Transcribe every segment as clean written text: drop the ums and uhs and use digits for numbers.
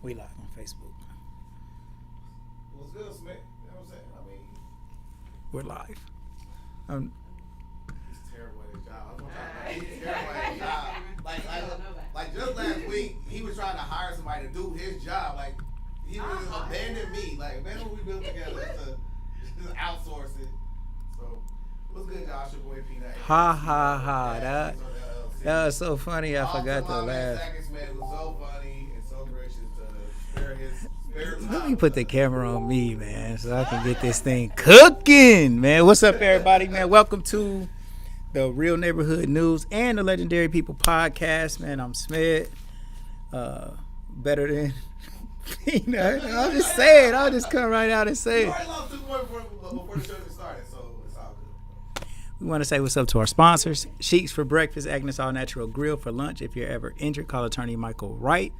We live on Facebook. What's good, Smith? You know what I'm saying? I mean, We're live. he's terrible at his job. He's terrible at his job. Like just last week, he was trying to hire somebody to do his job. Like, he was abandoned me. Like, man, what we built together to just outsource it. So, what's good, y'all? It's your boy Beanut. Ha ha ha. That was so funny. I forgot to laugh. It was so funny and so gracious to spare his spare time. Let me put the camera on me, man, so I can get this thing cooking, man. What's up, everybody, man? Welcome to the Real Neighborhood News and the Legendary People Podcast, man. I'm SMED. Better than Beanut. I'll just say it. I'll just come right out and say it. You already lost 2 points before the show started, so it's all good. We want to say what's up to our sponsors. Sheets for breakfast, Agnes All Natural Grill for lunch. If you're ever injured, call attorney Michael Wright.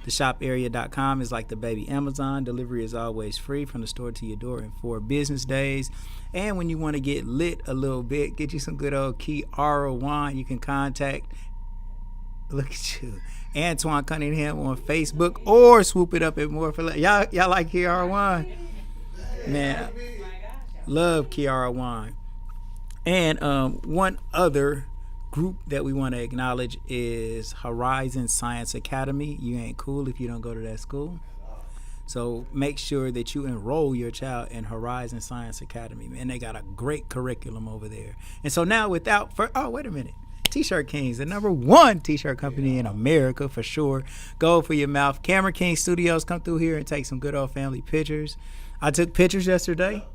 TheShopArea.com is like the baby Amazon. Delivery is always free from the store to your door in 4 business days. And when you want to get lit a little bit, get you some good old Kiara wine, you can contact, look at you, Antoine Cunningham on Facebook, or swoop it up at more for y'all like Kiara wine? Man, love Kiara wine. And one other group that we want to acknowledge is Horizon Science Academy. You ain't cool if you don't go to that school. So make sure that you enroll your child in Horizon Science Academy. Man, they got a great curriculum over there. And so now wait a minute. T-Shirt Kings, the #1 T-shirt company in America for sure. Go for your mouth. Camera King Studios, come through here and take some good old family pictures. I took pictures yesterday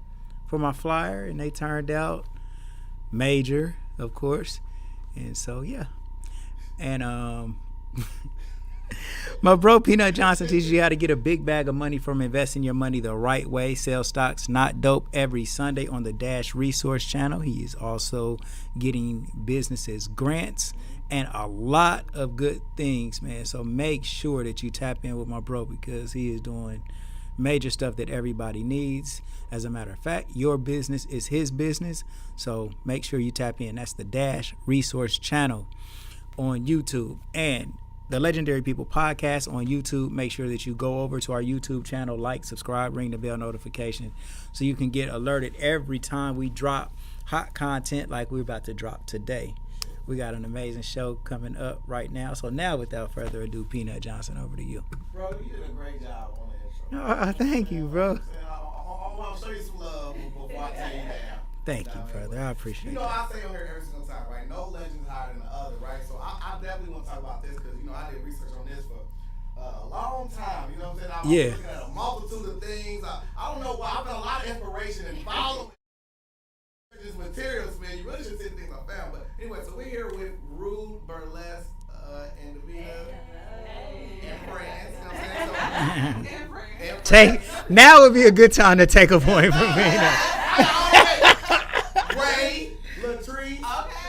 for my flyer and they turned out major, of course. And so yeah, and my bro Peanut Johnson teaches you how to get a big bag of money from investing your money the right way. Sell stocks not dope every Sunday on the Dash Resource channel. He is also getting businesses grants and a lot of good things, man. So make sure that you tap in with my bro because he is doing major stuff that everybody needs. As a matter of fact, your business is his business, so make sure you tap in. That's the Dash Resource channel on YouTube and the Legendary People Podcast on YouTube. Make sure that you go over to our YouTube channel, like, subscribe, ring the bell notification so you can get alerted every time we drop hot content like we're about to drop today. We got an amazing show coming up right now. So now, without further ado, Peanut Johnson, over to you. Bro, you did a great job on the intro. Oh, thank you, bro. I'll show you some love before I tell you that. Thank you, brother. I appreciate it. You know, I say on here every single time, right? No legend's higher than the other, right? So I definitely want to talk about this because, you know, I did research on this for a long time. You know what I'm saying? I'm looking at a multitude of things. I don't know why. I've got a lot of inspiration and following just materials, man. You really should see the things I found. But anyway, so we're here with R.H.U.D.E, Burlesque, and the Beanut and friends. You know what I'm saying? So, now would be a good time to take a point from me. Ray, Latrice,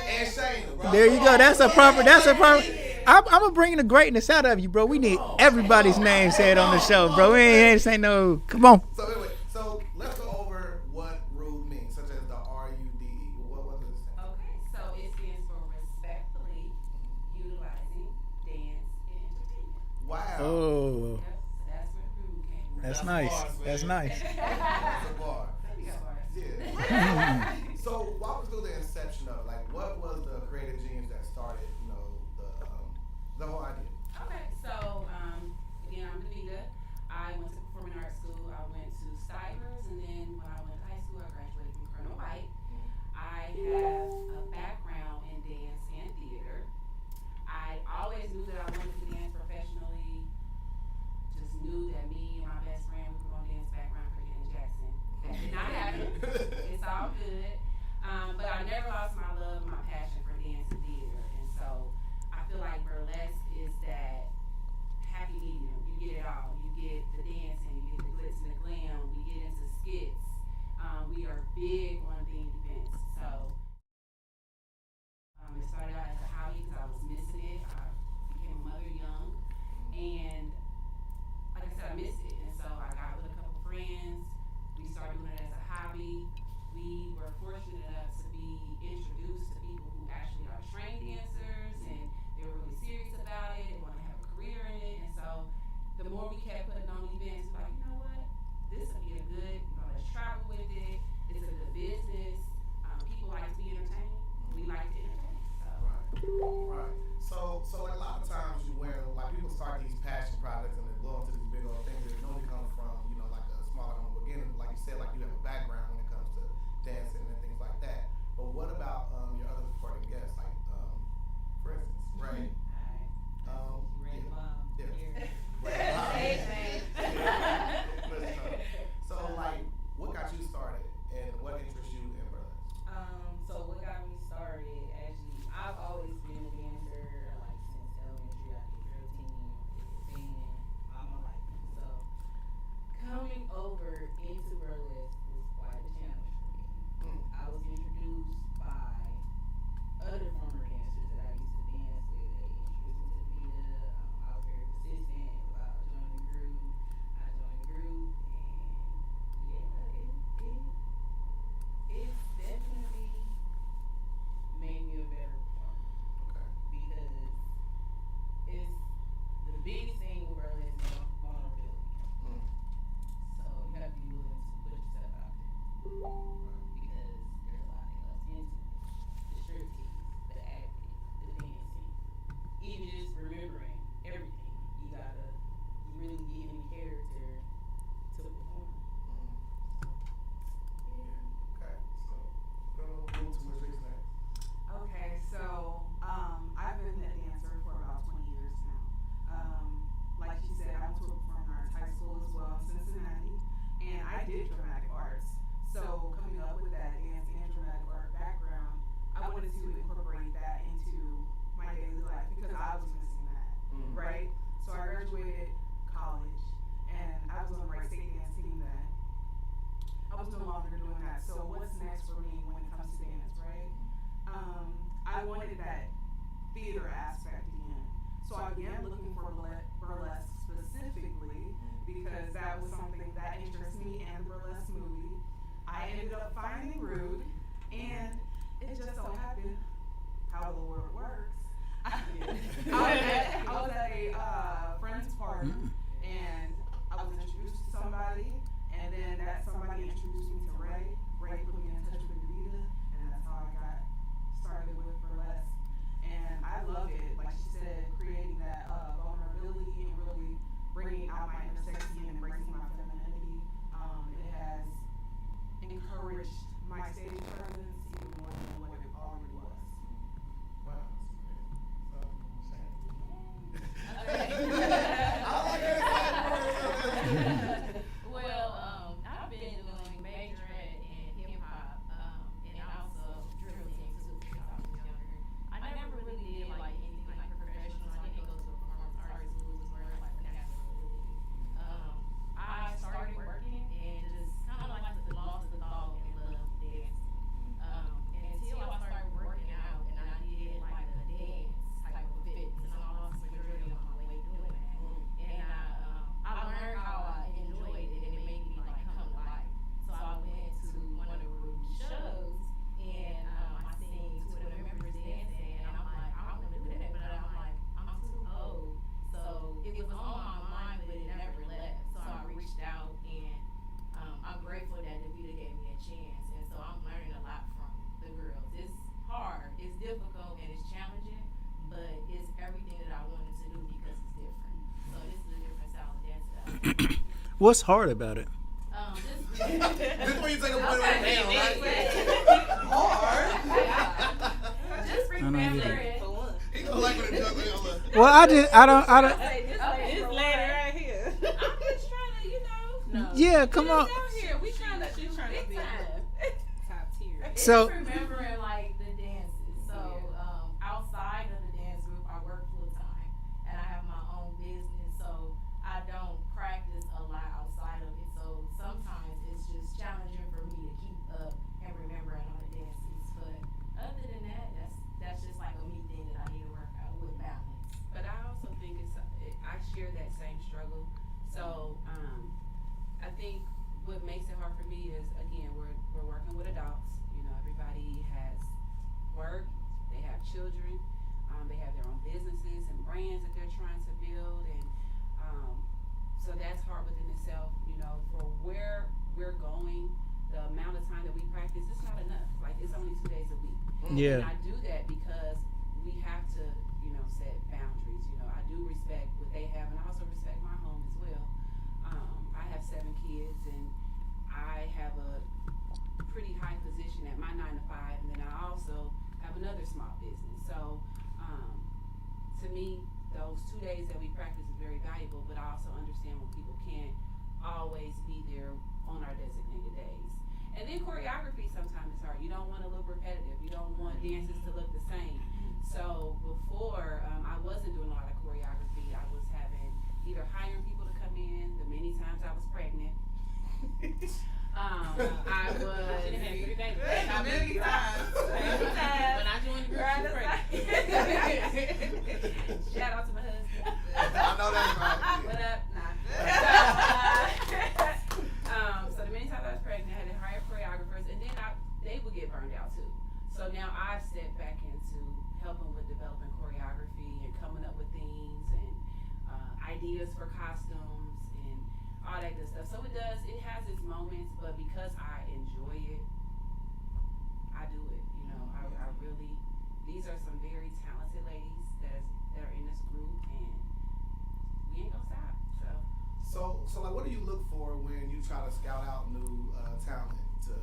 and Shayna, bro. There you go. That's a proper. I'm gonna bring the greatness out of you, bro. We need everybody's name said on the show, bro. We ain't say no. Come on. So anyway, so let's go over what R.H.U.D.E means, such as the R.U.D.E. What does it stand for? Okay, so it stands for respectfully utilizing dance and entertainment. Wow. Oh, Yep, so that's where R.H.U.D.E came from. that's nice. Bars, That's nice. That's a bar. You got bars. Yeah. So walk us through the inception of it. Like, what was the creative genius that started, you know, the whole idea? Okay, so again, I'm Davita. I went to performing arts school. I went to Stivers, and then when I went to high school, I graduated from Colonel White. I have a background in dance and theater. I always knew that I wanted to dance professionally. Just knew that me and my best friend, we were gonna dance background for Janet Jackson. That did not happen. It's all good. But I never lost my love and my passion for dance and theater. And so I feel like burlesque is that happy medium. You get it all. You get the dancing, you get the glitz and the glam, we get into skits. We are big on themed events. So it started out as a hobby because I was missing it. I became a mother young. And like I said, I missed it. And so I got with a couple friends. We started doing it as a hobby. We were fortunate enough to be introduced to people who actually are trained dancers and they were really serious about it. They want to have a career in it. And so the more we kept putting on events, like, you know what, this would be a good, let's travel with it. It's a good business. People like to be entertained. We like to entertain. So. Right. So like a lot of times when like people start these passion projects and they go into these big old things, it normally comes from like a smaller beginning. Like you said, like you have a background when it comes to dancing and things like that. But what about your other supporting guests, like for instance, Ray? Ray Bomb. Yeah. So like, what got you started and what interests you in burlesque? So what got me started, actually, I've always been a dancer, like since elementary. I did drill team, band, all my life. So coming over into burlesque was quite a challenge for me. I was introduced by other former dancers that I used to dance with. They introduced me to the Beanut. I was very persistent about joining the group. I joined the group, and it's definitely made me a better performer. Okay. Because it's the biggest thing with burlesque is vulnerability. So you have to be willing to put yourself out there. Because there's a lot that goes into it. The striptease, the acting, the dancing, even just remembering everything. You really get in character to perform. Okay. So we'll move to Ms. Riggs next. Okay, so I've been a dancer for about 20 years now. Like she said, I went to a performing arts high school as well in Cincinnati, and I did dramatic arts. So coming up with that dance and dramatic art background, I wanted to incorporate that into my daily life because I was missing that, right? So I graduated college, and I was on the right state dance team then. I was no longer doing that. So what's next for me when it comes to dance, right? I wanted that theater aspect again. So I began looking for burlesque specifically because that was something that interests me and the burlesque movie. I ended up finding R.H.U.D.E, and it just so happened how the Lord works. I was at a friend's party, and I was introduced to somebody, and then that somebody introduced me to Ray. Ray put me in touch with Davida, and that's how I got started with burlesque. And I love it, like she said, creating that vulnerability and really bringing out my inner sexy and embracing my femininity. It has encouraged my stage presence even more than what it already was. Wow. Well, I've been doing majorette and hip hop, and also drill team too since I was younger. I never really did like anything like professional. I didn't go to a performance arts school where like we have I started working and just kind of like lost the thought and love dancing. Until I started working out and I did like a dance type of fitness, and I lost majority on my way doing that. And I learned how I enjoyed it, and it made me like come to life. So I went to one of the R.H.U.D.E shows, and I seen two of the members dancing, and I'm like, I want to do that, but I'm like, I'm too old. So it was on my mind, but it never left. So I reached out, and I'm grateful that Davida gave me a chance, and so I'm learning a lot from the girls. It's hard, it's difficult, and it's challenging, but it's everything that I wanted to do because it's different. So this is a different style of dance that I do. What's hard about it? This is where you take a point right now, right? Just remembering. He gonna like when it does it. Well, I don't. This lady right here. I'm just trying to, No. Yeah, come on. Out here. We trying to do big time. Top tier. It's So- just remembering like the dances. So outside of the dance group, I work full time, and I have my own business. So I don't practice a lot outside of it. So sometimes it's just challenging for me to keep up and remembering all the dances. But other than that, that's just like a me thing that I need to work out with balance. But I also think I share that same struggle. So I think what makes it hard for me is, again, we're working with adults. Everybody Yeah. And I do that because we have to, set boundaries. I do respect what they have, and I also respect my home as well. I have 7 kids, and I have a pretty high position at my 9 to 5, and then I also have another small business. So, to me, those 2 days that we practice is very valuable, but I also understand when people can't always be there on our designated days. And then choreography sometimes is hard. You don't want to look repetitive. You don't want dances to look the same. So before, I wasn't doing a lot of choreography. I was either hiring people to come in, the many times I was pregnant. I was. She done had 3 babies. Many times. When I joined the group, she was pregnant. Shout out to my husband. I know that's right. What up? Nah. So the many times I was pregnant, I had to hire choreographers, and then they would get burned out too. So now I've stepped back into helping with developing choreography and coming up with themes and ideas for costumes and all that good stuff. So it has its moments, but because I enjoy it, I do it. I really, these are some very talented ladies that are in this group, and we ain't gonna stop. So like, what do you look for when you try to scout out new talent to,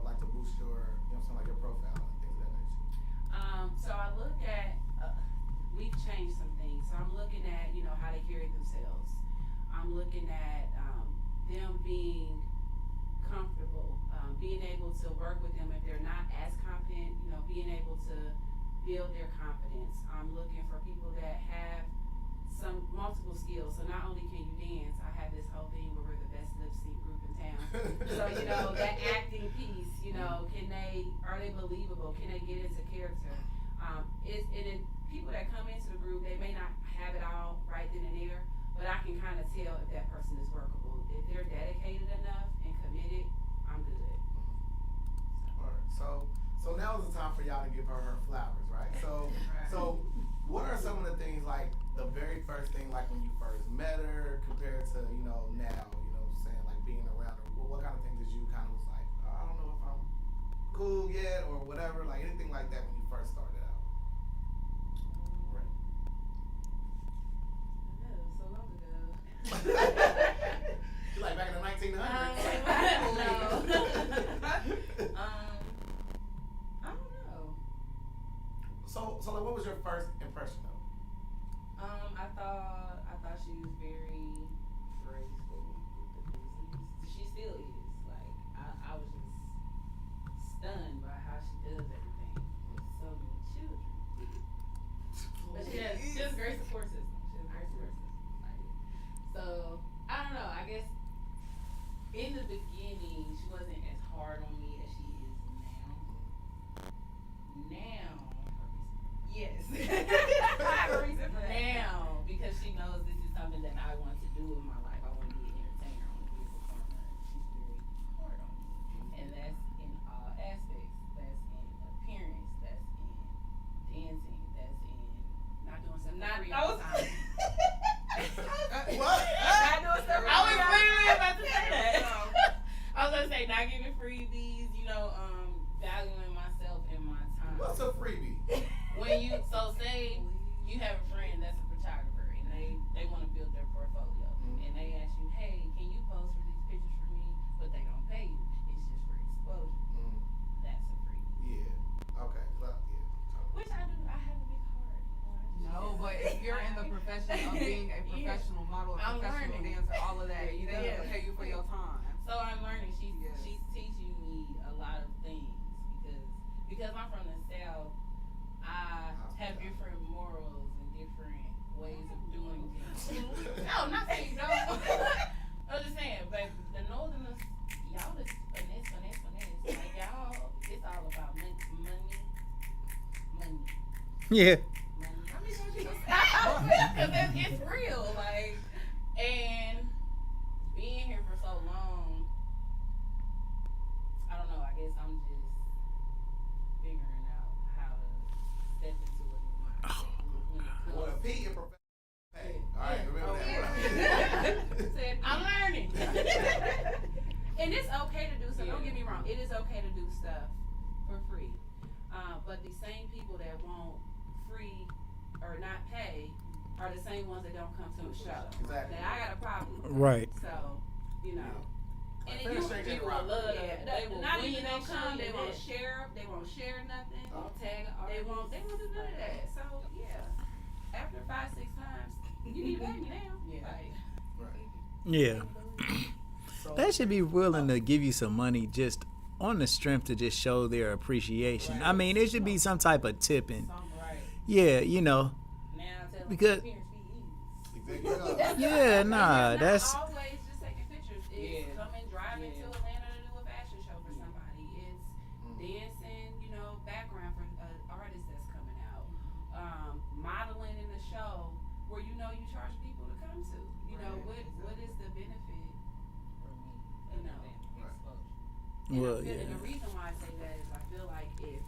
like to boost your, like your profile and things of that nature? So I look at, we've changed some things. So I'm looking at, how they carry themselves. I'm looking at them being comfortable, being able to work with them if they're not as competent, being able to build their confidence. I'm looking for people that have some multiple skills. So not only can you dance, I have this whole thing where we're the best lip sync group in town. So, that acting piece, are they believable? Can they get into character? People that come into the group, they may not have it all right then and there, but I can kind of tell if that person is workable. If they're dedicated enough and committed, I'm good. Alright, so now is the time for y'all to give her flowers, right? So what are some of the things, like the very first thing, like when you first met her compared to, now, saying like being around her, what kind of things did you kind of was like, I don't know if I'm cool yet or whatever, like anything like that when you first started out? Right. I know, so long ago. You like back in the 1900s? I don't know. So like, what was your first impression of her? I thought she was very graceful with the business. She still is. Like, I was just stunned by how she does everything with so many children. But she has great support system. She has a great support system. Like, so I don't know. I guess in the beginning she wasn't as hard on me as she is now. Yes. I have a reason for that. Now, because she knows this is something that I want to do in my life. I want to be an entertainer. I want to be a performer. She's very hard on me. And that's in all aspects. That's in appearance. That's in dancing. That's in not doing stuff for free all the time. What? Not doing stuff for free. I was literally about to say that. I was gonna say not giving freebies, valuing myself and my time. What's a freebie? When say you have a friend that's a photographer and they want to build their portfolio, and they ask you, hey, can you pose for these pictures for me? But they don't pay you. It's just for exposure. That's a freebie. Yeah. Okay. Which I do. I have a big heart. No, but if you're in the profession of being a professional model, a professional dancer, all of that, they have to pay you for your time. So I'm learning. She's teaching me a lot of things because I'm from the South. I have different morals and different ways of doing things. No, not saying you don't. I'm just saying, but the Northerners, y'all is finesse. Like y'all, it's all about money. Yeah. Money. I mean, because it's real. Like, and being here for so long, I don't know. I guess I'm just figuring out how to step into a new mindset. Well, P and professional pay. All right, remember that. I'm learning. And it's okay to do stuff. Don't get me wrong. It is okay to do stuff for free. But the same people that want free or not pay are the same ones that don't come to the show. Exactly. Now I got a problem with that. Right. So, you know. Yeah. And Like, then fair people exchange love ain't that. They will Not win even and gonna come, show they you won't that. share, they won't share nothing. Tag They won't do none of that. So yeah. After 5-6 times, you need to pay me now. Yeah. Like, Right. Yeah. So, They should be willing to give you some money just on the strength to just show their appreciation. I mean, it should be some type of tipping. Right. Yeah, you know. Now tell them Because- appearance fee easy. exactly. Yeah, nah, and that's it's not always just taking pictures. It's Yeah. coming driving Yeah. to Atlanta to do a fashion show for somebody. It's dancing, background for an artist that's coming out. Modeling in the show where you charge people to come to. What is the benefit? You know. well, And yeah. the reason why I say that is I feel like if,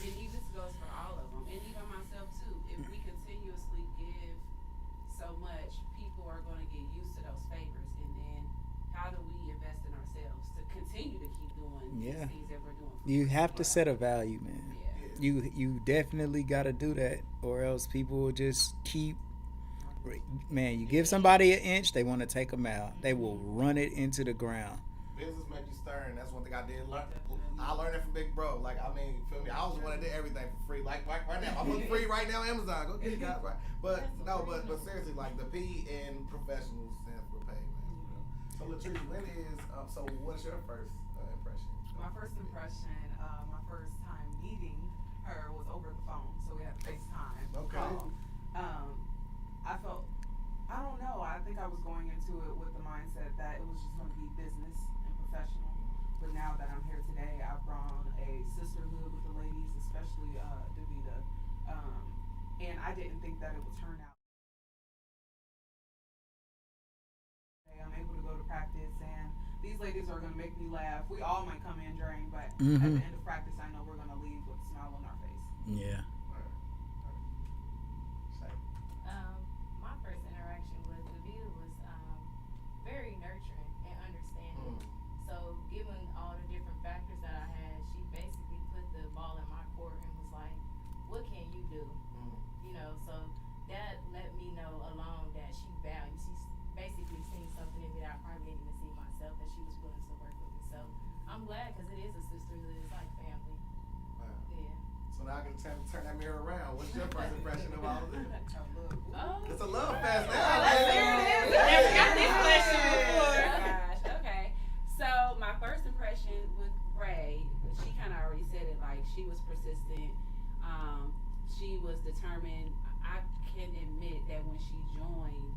and this goes for all of them, and even myself too, if we continuously give so much, people are going to get used to those favors, and then how do we invest in ourselves to continue to keep doing Yeah. these things that we're doing? For You people? have to set a value, man. Yeah. You definitely got to do that, or else people will just keep. Man, you give somebody an inch, they want to take a mile. They will run it into the ground. Business make you stern. That's one thing I did learn. I learned that from Big Bro. Like, I mean, feel me? I was the one that did everything for free. Like right now, I'm looking free right now on Amazon. Go get it, guys. Right? But no, but seriously, like the P in professional stands for pay, man. So Latrice, when is so? What's your first impression? My first impression, my first time meeting her was over the phone, so we had a FaceTime Okay. call. I felt, I don't know, I think I was going into it with the mindset that it was just going to be business and professional. But now that I'm here today, I've brought a sisterhood with the ladies, especially Davita. And I didn't think that it would turn out. I'm able to go to practice, and these ladies are going to make me laugh. We all might come in drained, but at the end of practice, I know we're going to leave with a smile on our face. Yeah. My first interaction with Davita was very nurturing and understanding. So given all the different factors that I had, she basically put the ball in my court and was like, what can you do? So that let me know alone that she values. She's basically seen something in me that I probably didn't even see myself, that she was willing to work with me. So I'm glad, because it is a sisterhood. It's like family. Wow. Yeah. So now I can turn that mirror around. What's your first impression of all of this? Oh. It's a love fest now. There it is. I never got this question before. Oh gosh, okay. So my first impression with Ray, she kind of already said it. Like, she was persistent. She was determined. I can admit that when she joined,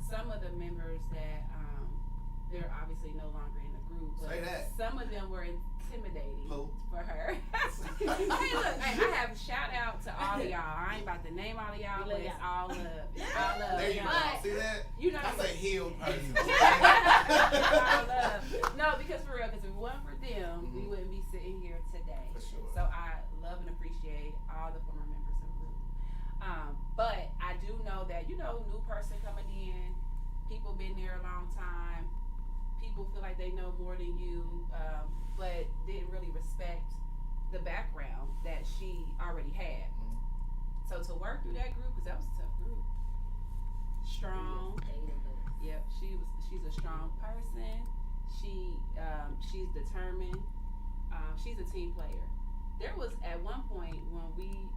some of the members that they're obviously no longer in the group, but Say that. some of them were intimidating Who? for her. Hey, look, I have shout out to all of y'all. I ain't about to name all of y'all, but it's all love. All love. There you go. But See that? you know, That's a healed person. all love. No, because for real, because if it wasn't for them, we wouldn't be sitting here today. For sure. So I love and appreciate all the former members of the group. But I do know that, new person coming in, people been there a long time, people feel like they know more than you, but didn't really respect the background that she already had. So to work through that group, because that was a tough group. Strong. Yep, she's a strong person. She's determined. She's a team player. There was at one point when one of the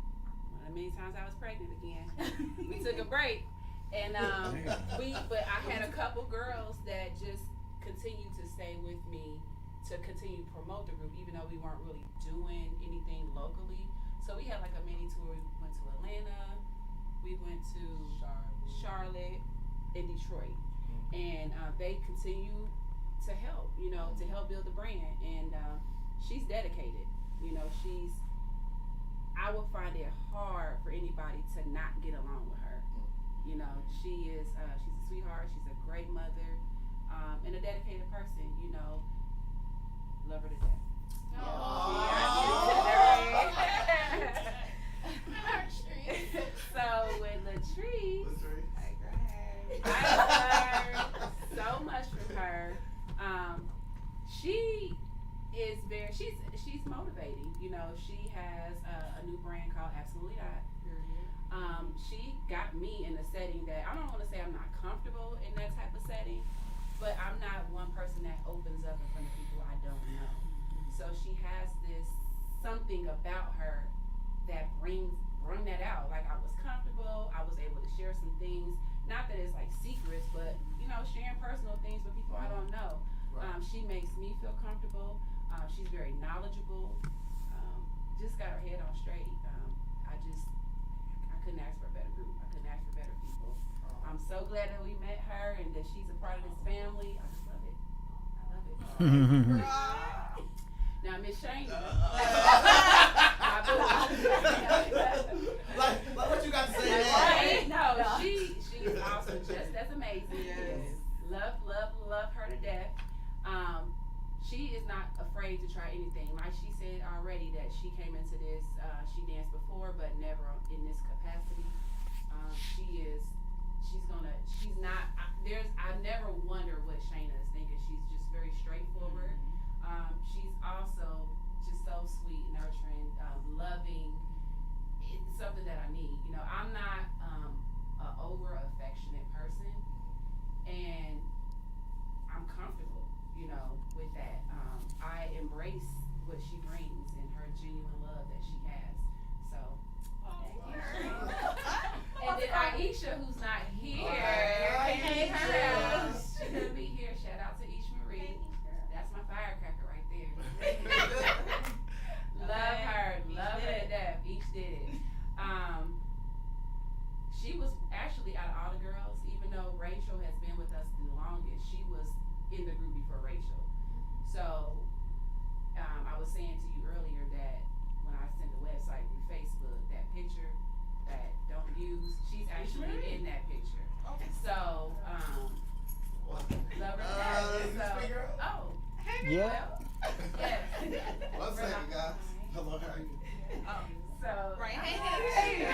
many times I was pregnant again, we took a break, and but I had a couple girls that just continued to stay with me to continue to promote the group, even though we weren't really doing anything locally. So we had like a mini tour. We went to Atlanta, we went to Charlotte, and Detroit, and they continue to help, to help build the brand. And she's dedicated. I would find it hard for anybody to not get along with her. She's a sweetheart. She's a great mother, and a dedicated person. Love her to death. So with Latrice, I learned so much from her. She is very there. She's motivating. You know, she has a new brand called R.H.U.D.E. She got me in a setting that I don't want to say I'm not comfortable in that type of setting, but I'm not one person that opens up in front of people I don't know. So she has this something about her that bring that out. Like, I was comfortable. I was able to share some things. Not that it's like secrets, but you know, sharing personal things with people I don't know. Right. She makes me feel comfortable. She's very knowledgeable. Just got her head on straight. I couldn't ask for a better group. I couldn't ask for better people. I'm so glad that we met her and that she's a part of this family. I just love it. I love it. Now, Miss Shane. like what you got to say there? Right? No, she's awesome, just as amazing. Yes. Love her to death. She is not afraid to try anything. Like she said already that she came into this, she danced before, but never in this capacity. I never wonder what Shayna is thinking. She's just very straightforward. She's also just so sweet, nurturing, loving. It's something that I need. You know, I'm not an over affectionate person, and I'm comfortable, you know, with that. I embrace what she brings and her genuine love that she has. So, and then Aisha, who's not here, Hey, girl. She couldn't be here. Shout out to Ish Marie. That's my firecracker right there. Love her to death. Each did it. She was actually, out of all the girls, even though Rachel has been with us the longest, she was in the group before Rachel. So I was saying to you earlier that when I sent the website through Facebook, that picture that don't use, she's actually in that picture. Okay. So love her to death. Oh, Yeah. yes. One second, guys. Hello, how are you? So Right. Hey.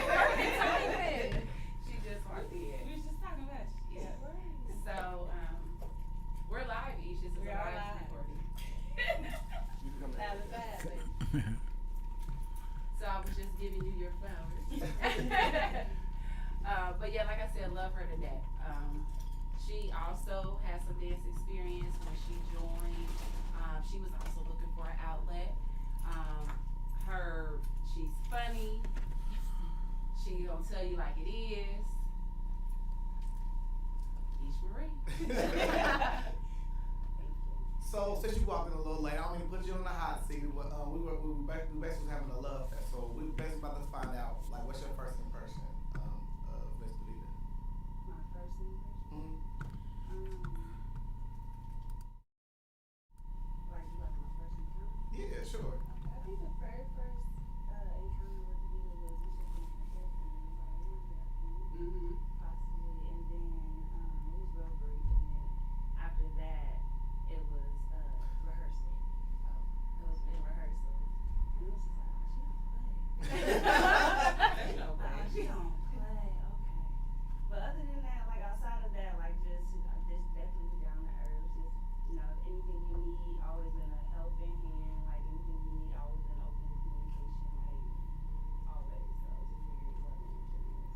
She just walked in. We was just talking about you. Yeah. So we're live, Ish. This is We a are live live. recording. You can come in. So I was just giving you your flowers. But yeah, like I said, love her to death. She also has some dance experience when she joined. She was also looking for an outlet. She's funny. She gonna tell you like it is. Ish Marie. So since you walked in a little late, I don't mean to put you on the hot seat. We basically was having a love fest. So we basically about to find out like what's your first impression of Miss Beanut? My first impression. Like you like my first encounter? Yeah, sure. I think the very first encounter with Beanut was we just went to hair Mm-hmm. possibly, and then it was real brief, and then after that it was rehearsal. It was in rehearsal, and it was just like, she don't play. She don't play. Okay. But other than that, like outside of that, like just definitely down to earth. Just anything you need, always been a helping hand. Like anything you need, always been open communication. Like always. So just very loving and generous.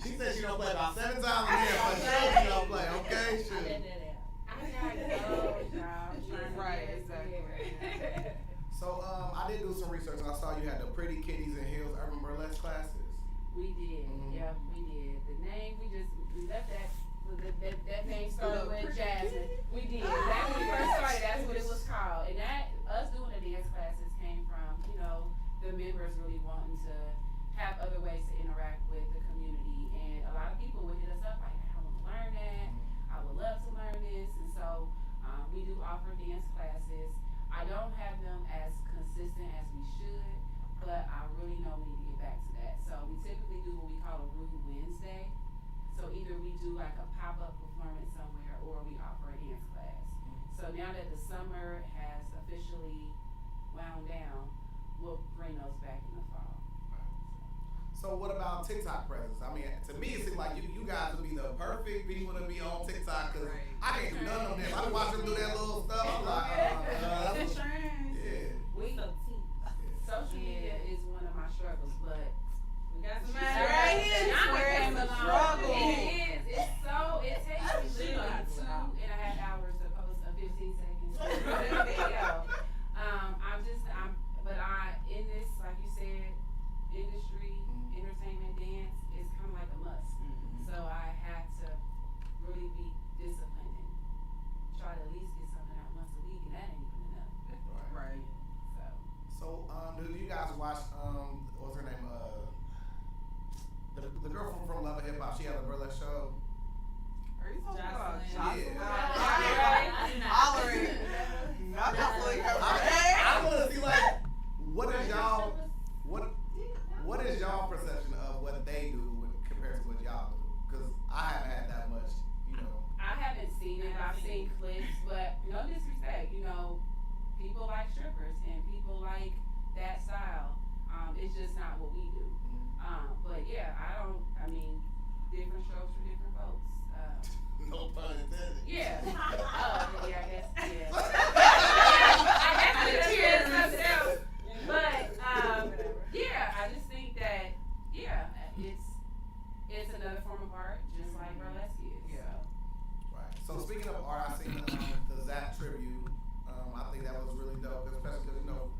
She said she don't play about 7 times a year, but she don't play, okay? Sure. I got goals, y'all. Right, exactly. So I did do some research and I saw you had the Pretty Kitties and Heels Urban Burlesque classes. We did. Mhm. Yep, we did. The name, we left that. That name started with Jasmine. We did. That when we first started, that's what it was called. And that us doing the dance classes came from, the members really wanting to have other ways to interact with the community. And a lot of people would hit us up like, I want to learn that. I would love to learn this. And so we do offer dance classes. I don't have them as consistent as we should, but I really know we need to get back to that. So we typically do what we call a Rude Wednesday. So either we do like a pop-up performance somewhere or we offer a dance class. So now that the summer has officially wound down, we'll bring those back in the fall. So So what about TikTok presence? I mean, to me, it seems like you guys would be the perfect people to be on TikTok because I can't do none of them. I watch them do that little stuff. I'm like, that's a trend. Yeah. We social media is one of my struggles, but we got some right here. It is. It takes me literally 2.5 hours to post a 15 seconds video. In this, like you said, industry, entertainment, dance is kind of like a must. So I had to really be disciplined and try to at least get something out once a week, and that ain't even enough. Right. So, do you guys watch what's her name? The girl from Love and Hip Hop. She had a burlesque show. Are you talking about Jocelyn? Hollering. Not Jocelyn. I want to see like what is y'all perception of what they do compared to what y'all do? Because I haven't had that much, I haven't seen it. I've seen clips, but no disrespect. People like strippers and people like that style. It's just not what we do. But yeah, different strokes for different folks. No pun intended. Yeah. Oh, yeah, I guess. Yeah. I guess it's something else. But yeah, I just think that it's another form of art, just like burlesque is. Yeah. Right. So speaking of art, I seen the Zap tribute. I think that was really dope, especially because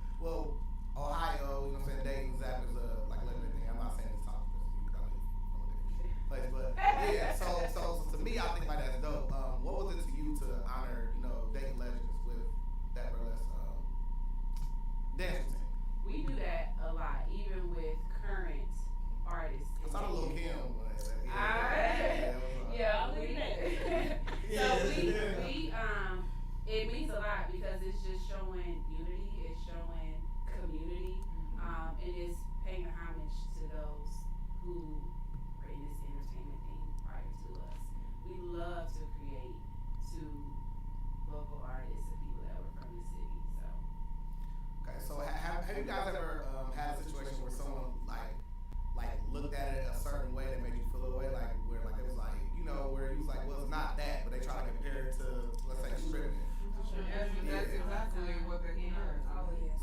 Ohio, Dayton, Zap is like a living thing. I'm not saying it's talking because you probably from a different place, but yeah. So to me, I think like that's dope. What was it to you to honor Dayton legends with that burlesque dance routine? We do that a lot, even with current artists. I saw the little Kim. It means a lot because it's just showing unity, it's showing community, and it's paying homage to those who were in this entertainment thing prior to us. We love to create to local artists and people that were from the city. Okay, so have you guys ever had a situation where someone like looked at it a certain way that made you feel a way, like where like it was like where you was like, well, it's not that, but they try to compare it to, let's say, stripping. That's exactly what they compare.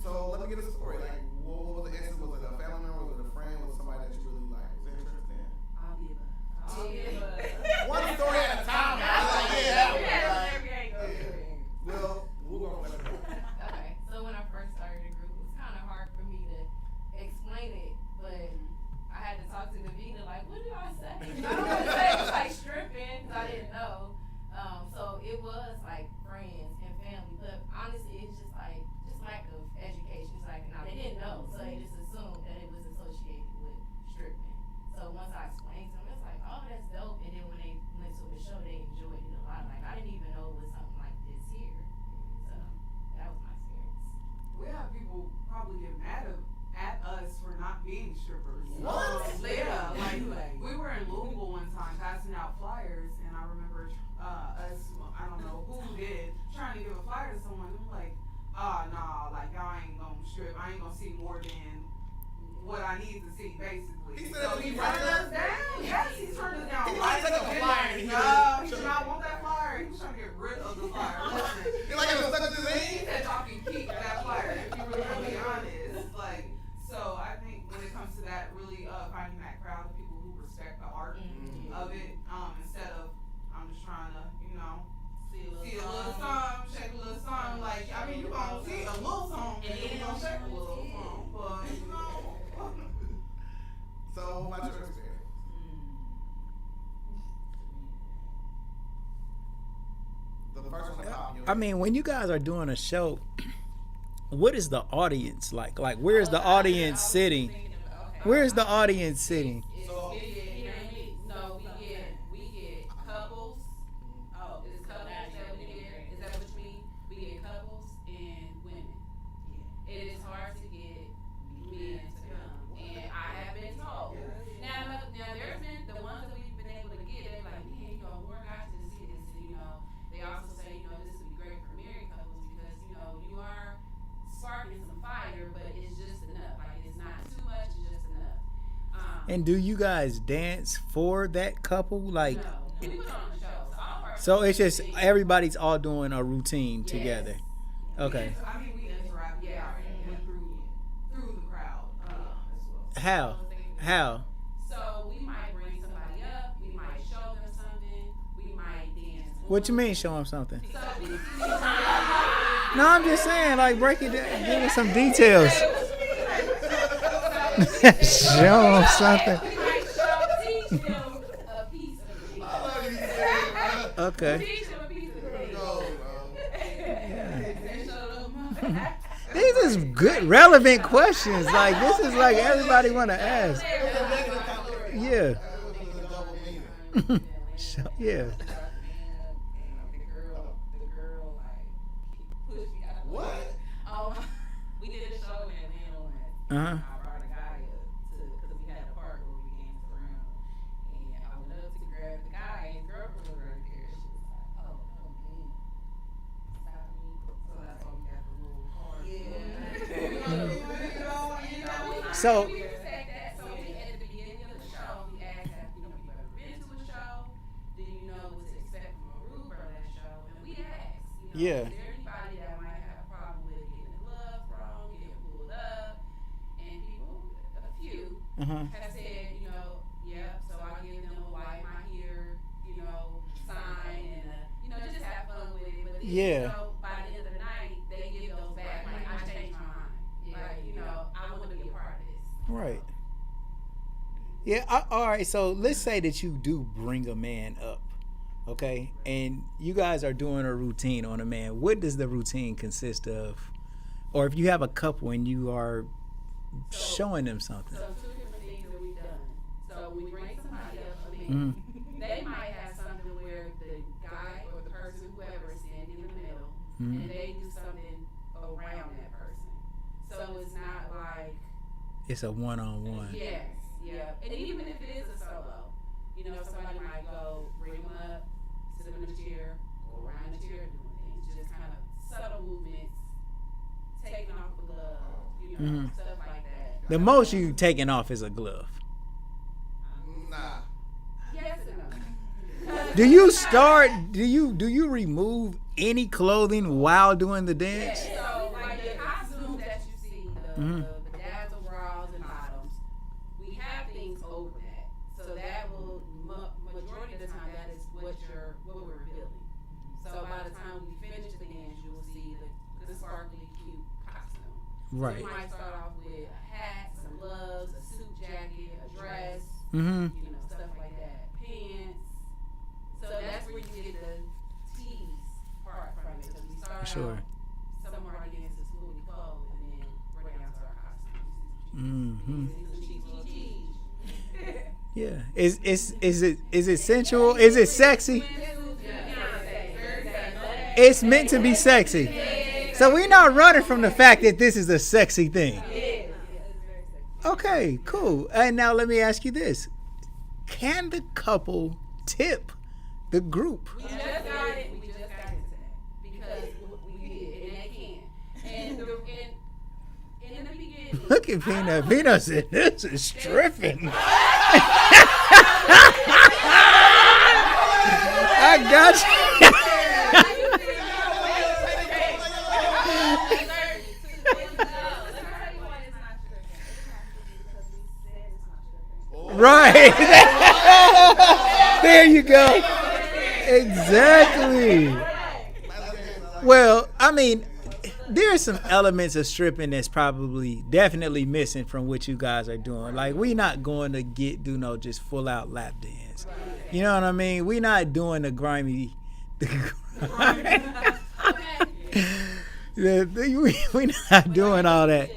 So let me get a story. Like, what was the instance? Was it a family member? Was it a friend? Was it somebody that you really was interested in? I'll be above. One story at a time. Well, we'll go from there. Okay, so when I first started the group, it was kind of hard for me to explain it, but I had to talk to Davina, like, what do I say? I don't want to say it's like stripping, because I didn't know. So it was like friends and family, but honestly, it's just lack of education. It's like, no, they didn't know, so they just assumed that it was associated with stripping. So once I explained to them, it's like, oh, that's dope. And then when they went to the show, they enjoyed it a lot. Like, I didn't even know it was something like this here. So that was my experience. We have people probably get mad at us for not being strippers. What? Yeah, like we were in Louisville one time passing out flyers, and I remember us, I don't know who did, trying to give a flyer to someone. I'm like, nah, like y'all ain't gonna strip. I ain't gonna see more than what I need to see, basically. He said he turned us down. Yes, he turned us down. He wanted to take a flyer. No, he did not want that flyer. He was trying to get rid of the flyer. Listen, You're like, it was stuck to his he head? said y'all can keep that flyer if you were really honest. Like, so I think when it comes to that, really finding that crowd of people who respect the art of it, instead of I'm just trying to, see a little song, shake a little song. Like, I mean, you gonna see a little song and then you gonna shake a little song, but So, what about your experience? The first one to pop in your I mean, when you guys are doing a show, what is the audience like? Like, where's the audience sitting? Where's the audience sitting? So, We get couples. Oh, it's couples that we get. Is that what you mean? We get couples and women. It is hard to get men to come, and I have been told. Now there's been the ones that we've been able to get. They're like, man, more guys to see this. And, they also say, this would be great for married couples because you are sparking some fire, but it's just enough. Like, it's not too much, it's just enough. And do you guys dance for that couple? Like, No, we put on the show. So all of our so it's just shows- everybody's all doing a routine Yes. together. Okay. I mean, we interact through the crowd as well. How? How? So we might bring somebody up. We might show them something. We might dance. What you mean show them something? So we No, I'm just saying, like, break it down. Give me some details. Show them something. we might teach them a piece of the I love you, Sarah. Okay. Teach them a piece of the Go, bro. And show them. These is good, relevant questions. Like, this is like everybody want to ask. Yeah. Yeah. What? We did a show in Atlanta. Uh-huh. I brought a guy up because we had a part where we danced around, and I went up to grab the guy, and his girlfriend was right there. She was like, "Oh, man, stop me!" So that's why we got the little card. So, We respect that. So at the beginning of the show, we ask, have you ever been to a show? Do you know what to expect from a R.H.U.D.E burlesque show? And we ask, Yeah. is there anybody that might have a problem with getting the glove wrong, getting pulled up? And people, a few, uh-huh. have said, yeah, so I give them a wipe my hair, sign, and just have fun with it. But then, Yeah. by the end of the night, they give those back. Like, I changed my mind. I want to be a part of this. Right. Yeah. All right. So let's say that you do bring a man up, okay, and you guys are doing a routine on a man. What does the routine consist of? Or if you have a couple and you are showing them something. So two different things that we've done. So we bring somebody up, they might have something where the guy or the person, whoever, is standing in the middle, and they do something around that person. So it's not like, It's a one-on-one. yes, yeah. And even if it is a solo, somebody might go bring them up, sit them in a chair, go around the chair doing things, just kind of subtle movements, taking off the glove, stuff like that. The most you taking off is a glove. Nah. Yes and no. Do you start? Do you remove any clothing while doing the dance? So, like the costumes that you see, the dazzle bras and bottoms, we have things over that. So that will, majority of the time, that is what we're revealing. So by the time we finish the dance, you will see the sparkly, cute costume. Right. So we might start off with a hat, some gloves, a suit jacket, a dress, Mm-hmm. stuff like that, pants. So that's where you get the tease part from it, because we start Sure. out, some of our dances fully clothed, and then we're down to our costumes. Mm-hmm. Cheese. Yeah. Is it sensual? Is it sexy? It's meant to be sexy. So we're not running from the fact that this is a sexy thing. Okay, cool. And now let me ask you this. Can the couple tip the group? We just got into that because we did, and they can. And in the beginning, Look at Beanut. Beanut said, this is stripping. I got you. Right. There you go. Exactly. Well, I mean, there's some elements of stripping that's probably definitely missing from what you guys are doing. Like, we not going to do no just full out lap dance. You know what I mean? We not doing the grimy. We not doing all that.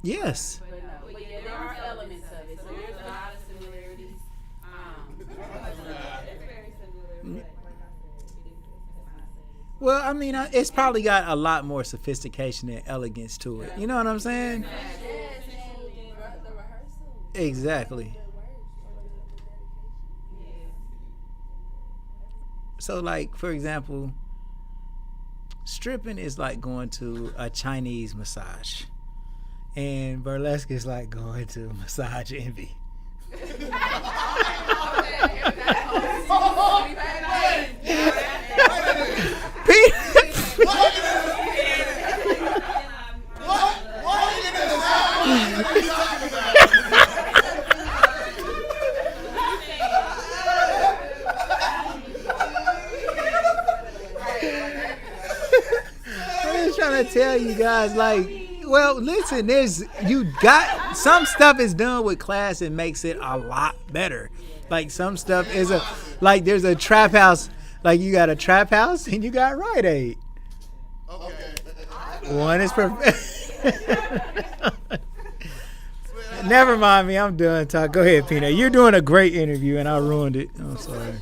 Yes. but yeah, there are elements of it. So there's a lot of similarities. It's very similar, but like I said, it's not safe. Well, I mean, it's probably got a lot more sophistication and elegance to it. You know what I'm saying? The rehearsal. Exactly. So, like, for example, stripping is like going to a Chinese massage. and burlesque is like going to massage envy. I'm just trying to tell you guys, like, well, listen, you got some stuff is done with class and makes it a lot better. Like some stuff is there's a trap house, like you got a trap house and you got Rite Aid. Okay. One is Never mind me, I'm done talking. Go ahead, Peanut. You're doing a great interview and I ruined it. I'm sorry.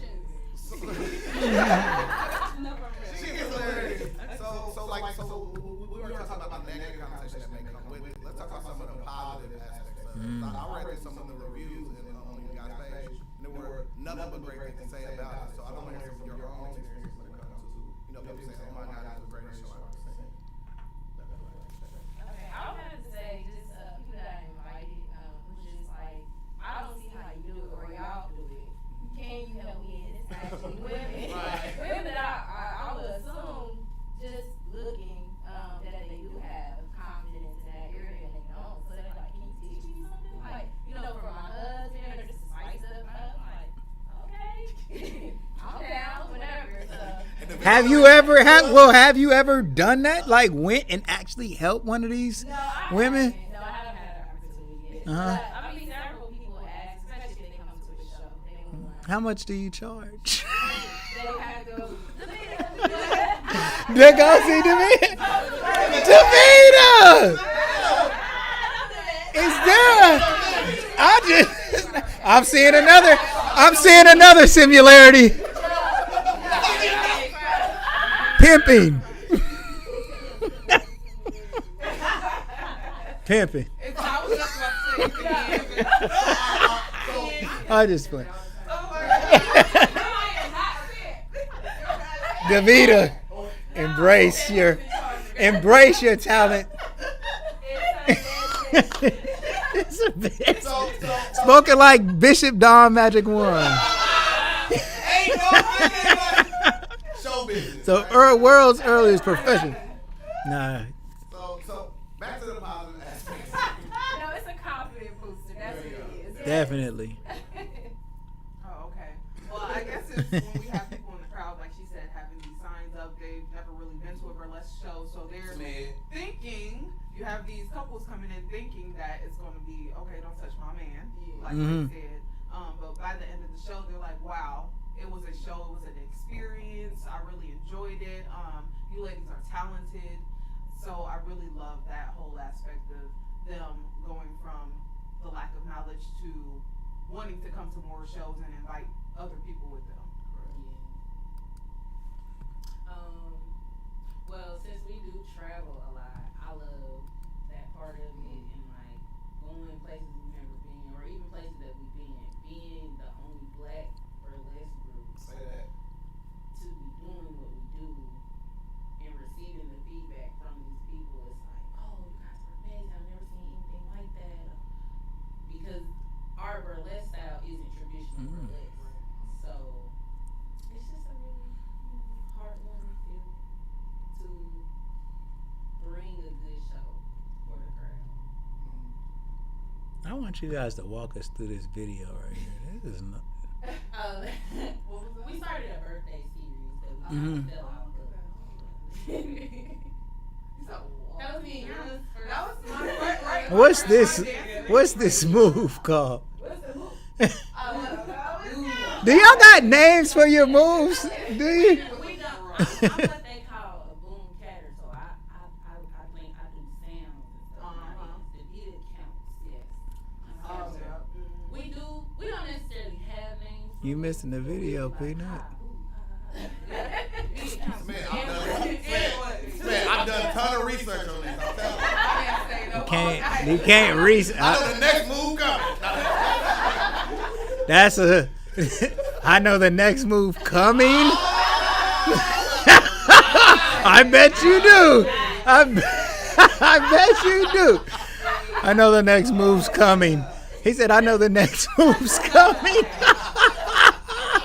So we were talking about the negative connotation that may come with it. Let's talk about some of the positive aspects of it. I read some of the reviews on you guys' page, and there were nothing but great things to say about it. So I don't want to hear from your own experience when it comes to, people saying, "Oh my God, that was the greatest show I've ever seen." Okay, I would have to say just people that I invited, which is like I don't see how you do it or y'all do it. Can you help me? And it's actually women, women that I would assume just looking that they do have confidence in that area and they don't. So they're like, can you teach me something? Like, for my husband or just to spice up. I'm like, okay, I'm down, whatever. So. Have you ever done that? Like went and actually helped one of these women? No, I haven't had that opportunity yet. Uh-huh. But, I mean, several people ask, especially if they come to a show. They want to How much do you charge? They have to go. They go see Davida. Davida! Is there I'm seeing another similarity. Pimping. Pimping. I just play. Davida, embrace your talent. It's a bitch. Spoken like Bishop Don Magic One. Show business. So world's earliest profession. Nah. So back to the positive aspects. No, it's a confident booster. That's what it is. Definitely. Oh, okay. Well, I guess it's when we have people in the crowd, like she said, having these signs up, they've never really been to a burlesque show, so they're SMED. thinking, you have these couples coming in thinking that it's going to be, okay, don't touch my man, like Mhm. they said. But by the end of the show, they're like, wow, it was a show, it was an experience, I really enjoyed it. You ladies are talented, so I really love that whole aspect of them going from the lack of knowledge to wanting to come to more shows and invite other people with them. Well, since we do travel a lot, I love that part of it and like going places we've never been or even places that we've been. Being the only black burlesque group Say that. to be doing what we do and receiving the feedback from these people, it's like, oh, you guys are amazing. I've never seen anything like that. Because our burlesque style isn't traditional burlesque. So it's just a really heartwarming feeling to bring a good show for the crowd. I want you guys to walk us through this video right here. This is not. We started a birthday series that we Mhm. fell out of. That was me and yours first. That was my right. What's this move called? What's the move? Do y'all got names for your moves? Do you? We don't. I'm what they call a boom catter, so I think I do sounds and stuff. The beat counts, yes. We don't necessarily have names. You missing the video, Peanut. I've done a ton of research on this. I'm telling you. You can't reason. I know the next move coming. I know the next move coming. I bet you do. I bet you do. I know the next move's coming. He said, I know the next move's coming.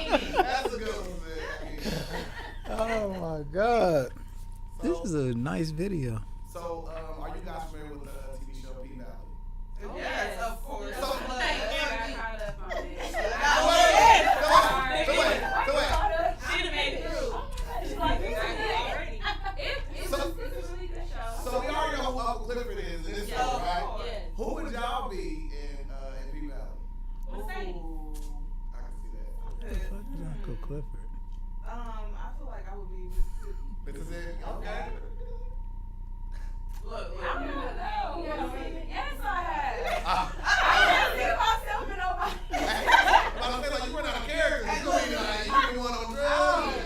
That's a good one, man. Oh, my God. So, This is a nice video. So, are you guys familiar with the TV show P-Valley? Yes, of course. So, She'd have made it through. She's like, this is it already. It's a really good show. So we already know who Uncle Clifford is in this show, right? Yes. Who would y'all be in P-Valley? Mercedes. I can see that. What the fuck is Uncle Clifford? I feel like I would be Mississippi. Mississippi, okay. Look, I don't know. Yes, I have. I don't see myself in nobody. was like, you run out of characters. You could be like, you could be one on drugs.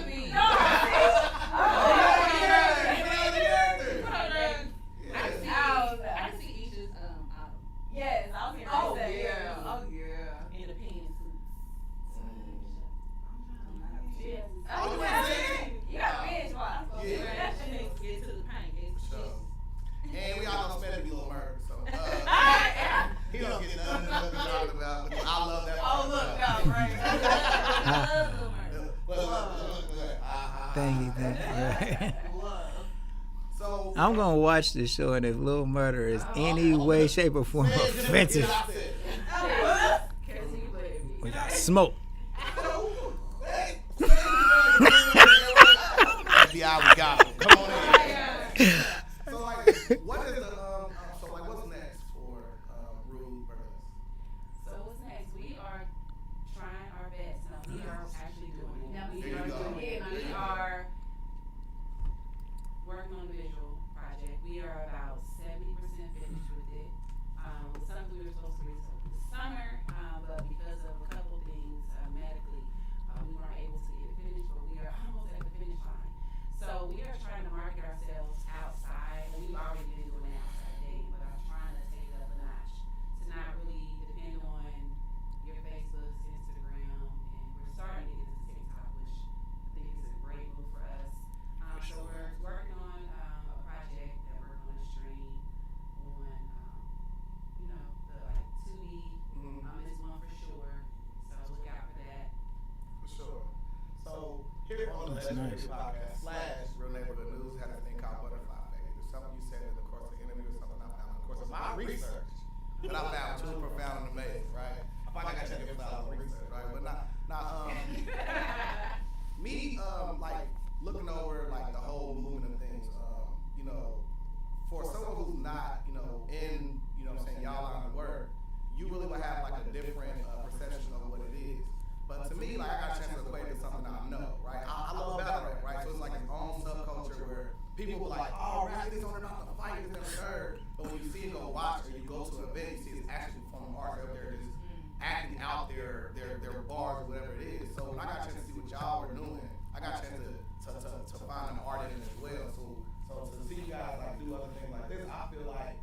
I can see Isha's album. Yes, I was Oh, gonna say, yeah. Oh, yeah. In a pants suit. Yes. Oh, you wanna sing? You got binge watch. Yeah. That shit makes get to the paint. So, and we all know SMED be a little murder, so he don't get none of what we're talking about. But I love that. Oh, look, no, right. Look. Thank you. Love. So I'm going to watch this show, and if Little Murder is any way, shape, or form offensive, we got smoke. FBI, we got him. Come on in. So like, what is the so like, what's next for R.H.U.D.E Burlesque? So what's next? We are trying our best. No, we are actually doing it. Now, We there you are go. doing it. We are working on the visual project. We are about 70% finished with it. Something we were supposed to release over the summer, but because of a couple things medically, we weren't able to get it finished. But we are almost at the finish line. So we are trying to market ourselves outside, and we've already been doing it outside dating, but I'm trying to take it up a notch to not really depend on your Facebooks, Instagram, and we're starting to get into TikTok, which I think is a great move for us. So we're working on a project that we're going to stream on, the like 2E. It's one for sure. So look out for that. For sure. So here on the That's Legendary nice. Podcast / Real Neighborhood News had a thing called Butterfly Effect. There's something you said in the course of the interview, or something I found in the course of my research that I found truly profound and amazing, right? I find like I check it out on research, right? But me like looking over like the whole movement of things, for someone who's not, in, what I'm saying, y'all line of work, you really would have like a different perception of what it is. But to me, like, I got a chance to equate it to something I know, right? I love battle rap, right? So it's like its own subculture where people were like, oh, rap is on about the fight, it's never heard. But when you see it go watch, or you go to an event, you see it's actually performing arts out there just acting out their bars or whatever it is. So when I got a chance to see what y'all were doing, I got a chance to find an art in it as well. So to see you guys like do other things like this, I feel like,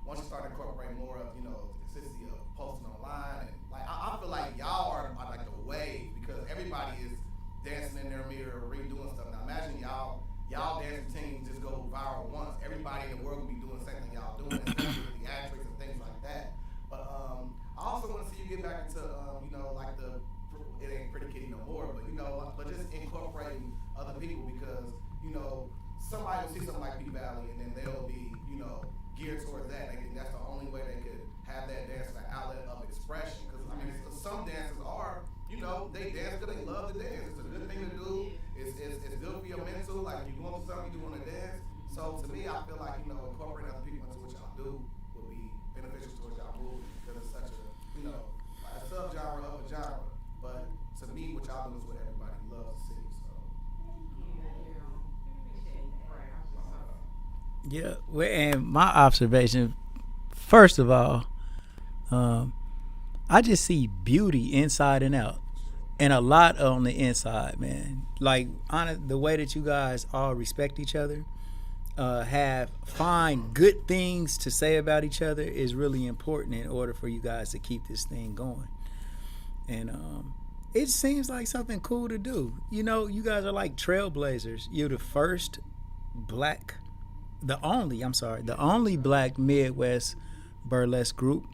once you start incorporating more of, the consistency of posting online, and like I feel like y'all are like the wave, because everybody is dancing in their mirror, redoing stuff. Now imagine y'all dancing teams just go viral once. Everybody in the world will be doing the same thing y'all doing, especially with theatrics and things like that. But I also want to see you get back into like it ain't Pretty Kitty no more, but just incorporating other people, because somebody will see something like P-Valley and then they'll be geared towards that. They think that's the only way they could have that dance as an outlet of expression. Because I mean, some dancers are, they dance because they love to dance. It's a good thing to do. It's good for your mental. Like, if you're going through something, you want to dance. So to me, I feel like incorporating other people into what y'all do would be beneficial towards y'all movement, because it's such a like a subgenre of a genre. But to me, what y'all do is what everybody loves to see. So. Yeah, and my observation, first of all, I just see beauty inside and out, and a lot on the inside, man. Like, the way that you guys all respect each other, find good things to say about each other is really important in order for you guys to keep this thing going. And it seems like something cool to do. You guys are like trailblazers. You're the only black Midwest burlesque group.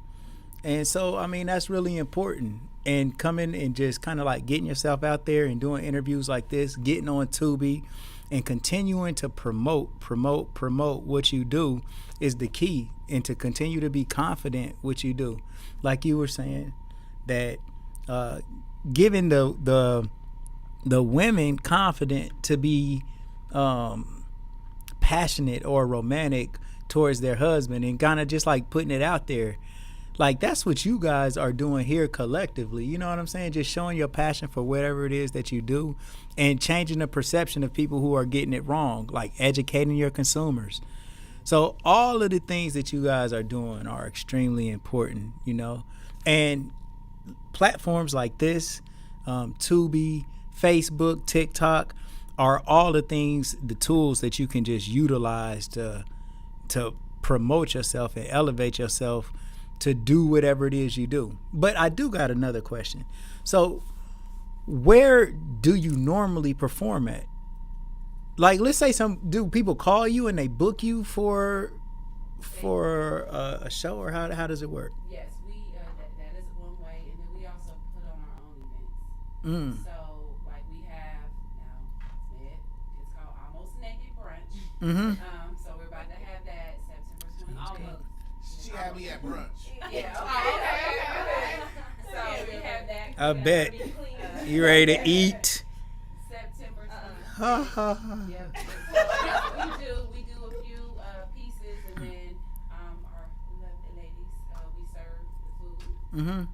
And so, I mean, that's really important. And coming and just kind of like getting yourself out there and doing interviews like this, getting on Tubi and continuing to promote what you do is the key. And to continue to be confident what you do. Like you were saying, that giving the women confident to be passionate or romantic towards their husband and kind of just like putting it out there. Like that's what you guys are doing here collectively. You know what I'm saying? Just showing your passion for whatever it is that you do and changing the perception of people who are getting it wrong, like educating your consumers. So all of the things that you guys are doing are extremely important, you know, and platforms like this, Tubi, Facebook, TikTok, are all the things, the tools that you can just utilize to promote yourself and elevate yourself to do whatever it is you do. But I do got another question. So where do you normally perform at? Like, let's say do people call you and they book you for a show, or how does it work? Yes, we that is one way, and then we also put on our own events. So like we have now, SMED, it's called Almost Naked Brunch. So we're about to have that September 20th. She had me at brunch. Yeah. Okay. So we have that. I bet. You ready to eat? September 20th. Ha ha ha. Yep. We do a few pieces, and then our lovely ladies, we serve the food. And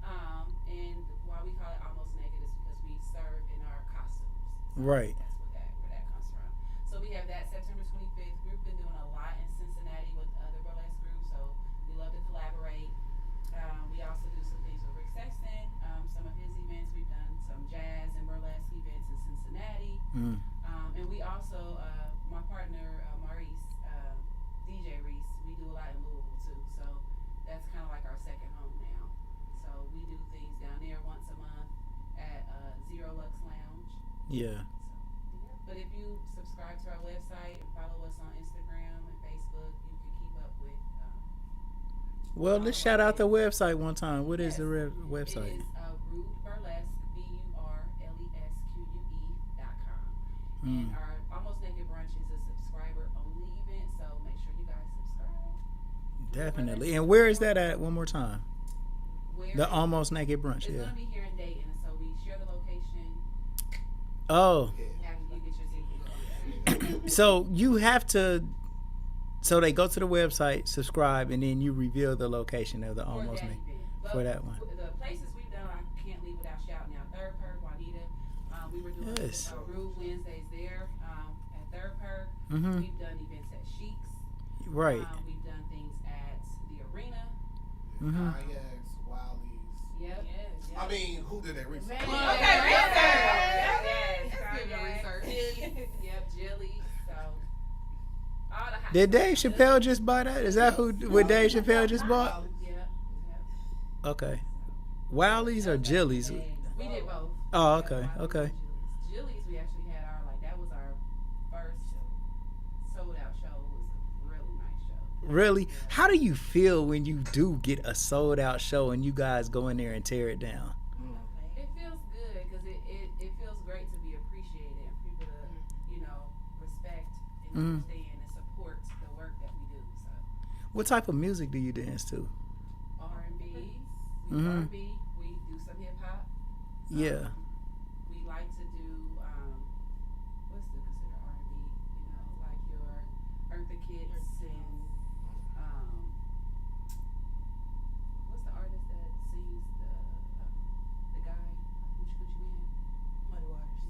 why we call it Almost Naked is because we serve in our costumes. So Right. that's where that comes from. So we have that September 25th. We've been doing a lot in Cincinnati with other burlesque groups, so we love to collaborate. We also do some things with Rick Sexton. Some of his events, we've done some jazz and burlesque events in Cincinnati. And we also, my partner Maurice, DJ Reese, we do a lot in Louisville too. So that's kind of like our second home now. So we do things down there once a month at Zero Lux Lounge. Yeah. But if you subscribe to our website and follow us on Instagram and Facebook, you can keep up with. Well, let's shout out the website one time. What is the website? It is R.H.U.D.E Burlesque, BURLESQUE.com. And our Almost Naked Brunch is a subscriber-only event, so make sure you guys subscribe. Definitely. And where is that at one more time? Where The Almost Naked Brunch, it's yeah. going to be here in Dayton, so we share the location Oh, after you get your ticket. so you have to, so they go to the website, subscribe, and then you reveal the location of the For Almost that Naked. event. But For that one. The places we've done, I can't leave without shouting out Third Perk, Juanita. We were doing Yes. R.H.U.D.E Wednesdays there at Third Perk. Mhm. We've done events at Sheik's. Right. We've done things at the arena. Mhm. Kayaks, Wiley's. Yep. I mean, who did that research? Okay, research. Yep, Jilly. So all the hot Did stuff. Dave Chappelle just buy that? Is that what Dave Chappelle just bought? Yep. Okay. Wiley's or Jilly's? We did both. Oh, okay, okay. Jilly's, we actually had that was our first sold out show. It was a really nice show. Really? How do you feel when you do get a sold out show and you guys go in there and tear it down? It feels good because it feels great to be appreciated and for people to, respect and understand and support the work that we do. So What type of music do you dance to? R&B, we do R&B, we do some hip hop. Yeah. We like to do what's the considered R&B? Like your Eartha Kitt's and what's the artist that sings the guy Hoochie Man?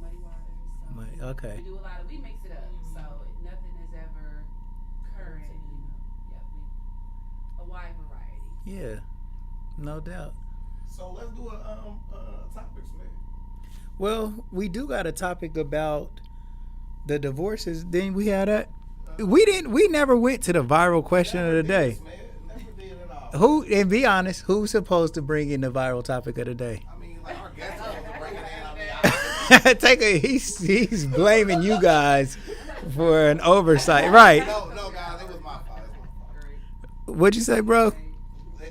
Muddy Waters. So Okay. we do a lot of we mix it up. So nothing is ever current. Yeah, a wide variety. Yeah. No doubt. So let's do a topics, man. Well, we do got a topic about the divorces. Didn't we have that? We never went to the viral question of the day. Never did at all. Who, and be honest, who's supposed to bring in the viral topic of the day? I mean, like our guests supposed to bring it in. He's blaming you guys for an oversight. Right. No, guys, it was my fault. What'd you say, bro? It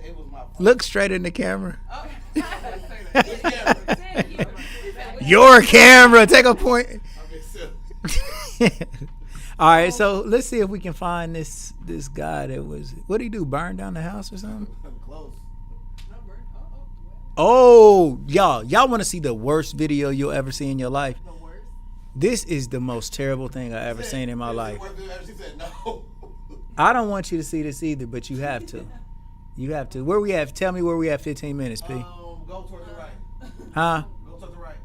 Look straight in the camera. Oh. Which camera? Your camera. Take a point. I'm being silly. All right, so let's see if we can find this guy that was. What did he do? Burn down the house or something? Close. Oh, y'all want to see the worst video you'll ever see in your life? The worst. This is the most terrible thing I ever seen in my life. She said no. I don't want you to see this either, but you have to. You have to. Where we at? Tell me where we at. 15 minutes, P. Go towards the right. Huh? Go towards the right.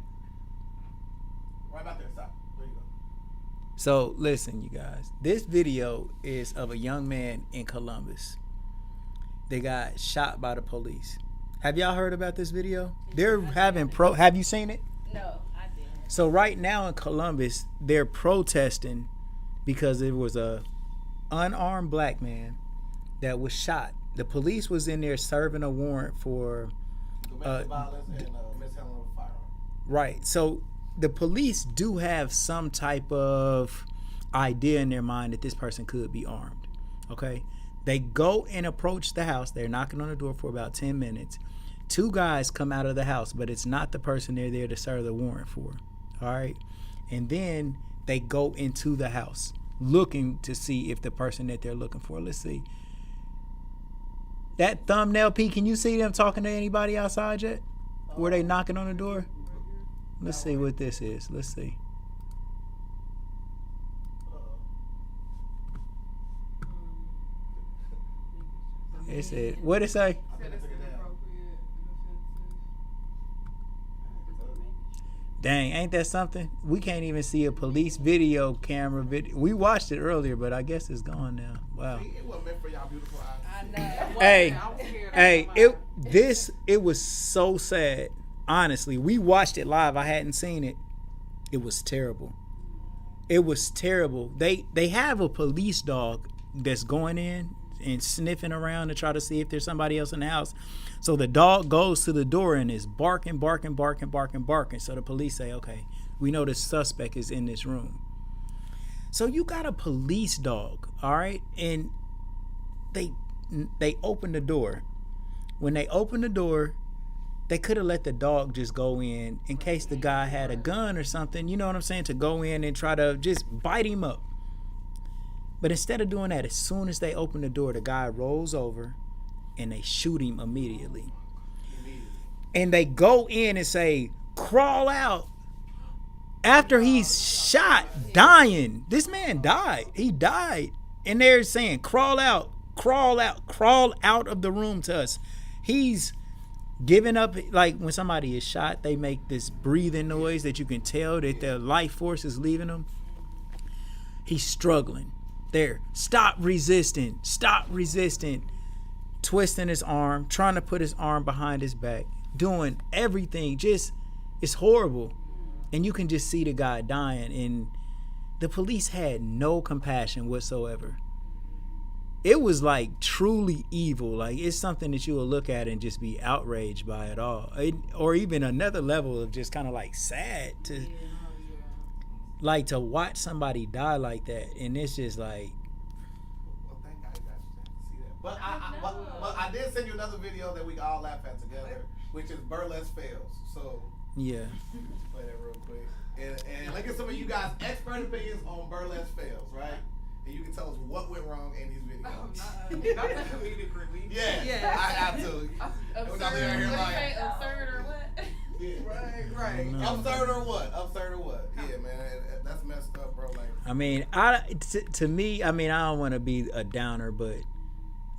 Right about there. Stop. There you go. So listen, you guys. This video is of a young man in Columbus. They got shot by the police. Have y'all heard about this video? They're having Have you seen it? No, I didn't. So right now in Columbus, they're protesting because there was a unarmed black man that was shot. The police was in there serving a warrant for Domestic violence and mishandling of a firearm. right. So the police do have some type of idea in their mind that this person could be armed. Okay. They go and approach the house. They're knocking on the door for about 10 minutes. Two guys come out of the house, but it's not the person they're there to serve the warrant for. All right. And then they go into the house looking to see if the person that they're looking for. Let's see. That thumbnail, P, can you see them talking to anybody outside yet? Were they knocking on the door? Let's see what this is. Let's see. It said, what'd it say? Said it's inappropriate and offensive. Dang, ain't that something? We can't even see a police video camera video. We watched it earlier, but I guess it's gone now. Wow. It wasn't meant for y'all beautiful eyes. I know. Hey, I was scared. hey, it was so sad. Honestly, we watched it live. I hadn't seen it. It was terrible. It was terrible. They have a police dog that's going in and sniffing around to try to see if there's somebody else in the house. So the dog goes to the door and is barking. So the police say, okay, we know the suspect is in this room. So you got a police dog, all right? And they open the door. When they open the door, they could have let the dog just go in case the guy had a gun or something, you know what I'm saying, to go in and try to just bite him up. But instead of doing that, as soon as they open the door, the guy rolls over and they shoot him immediately. And they go in and say, crawl out. After he's shot, dying. This man died. He died. And they're saying, crawl out of the room to us. He's giving up. Like when somebody is shot, they make this breathing noise that you can tell that their life force is leaving them. He's struggling. There, stop resisting, twisting his arm, trying to put his arm behind his back, doing everything. Just, it's horrible. And you can just see the guy dying, and the police had no compassion whatsoever. It was like truly evil. Like it's something that you will look at and just be outraged by it all. Or even another level of just kind of like sad to... Like to watch somebody die like that, and it's just like. Well, thank God you guys see that. But I did send you another video that we all laugh at together, which is Burlesque fails. So Yeah. play that real quick, and look at some of you guys' expert opinions on Burlesque fails, right? And you can tell us what went wrong in these videos. Not the comedic relief. Yeah, I have to. Absurd or what? Yeah. Right. Absurd or what? Yeah, man, that's messed up, bro. Like, I mean, to me, I mean, I don't want to be a downer, but